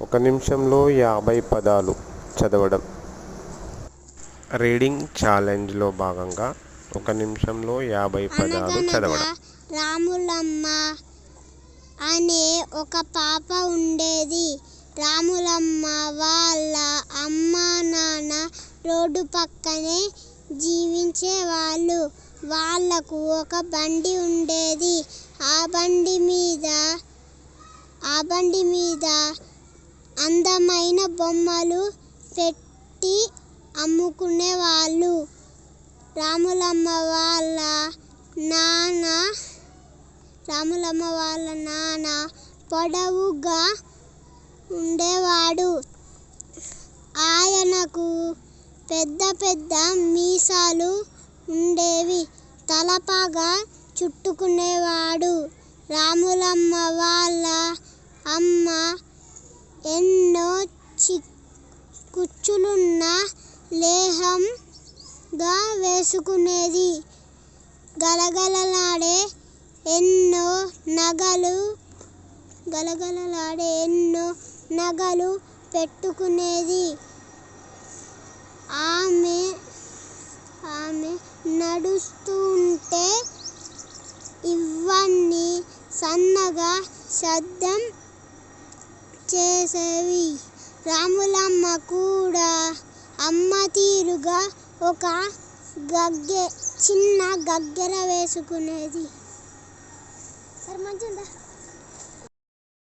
ఒక నిమిషంలో 50 పదాలు చదవడం. రీడింగ్ ఛాలెంజ్లో భాగంగా 1 నిమిషంలో 50 పదాలు చదవడం. రాములమ్మ అనే ఒక పాప ఉండేది. రాములమ్మ వాళ్ళ అమ్మ నాన్న రోడ్డు పక్కనే జీవించేవాళ్ళు. వాళ్ళకు ఒక బండి ఉండేది. ఆ బండి మీద అందమైన బొమ్మలు పెట్టి అమ్ముకునేవాళ్ళు. రాములమ్మ వాళ్ళ నాన్న పొడవుగా ఉండేవాడు. ఆయనకు పెద్ద పెద్ద మీసాలు ఉండేవి. తలపాగా చుట్టుకునేవాడు. రాములమ్మ వాళ్ళ అమ్మ ఎన్నో కుచ్చులున్న లేహంగా వేసుకునేది. గలగలలాడే ఎన్నో నగలు పెట్టుకునేది. ఆమె నడుస్తుంటే ఇవన్నీ సన్నగా శబ్దం చేసేవి. రాములమ్మ కూడా అమ్మ తీరుగా ఒక చిన్న గగ్గెర వేసుకునేది. సరే మంచిగా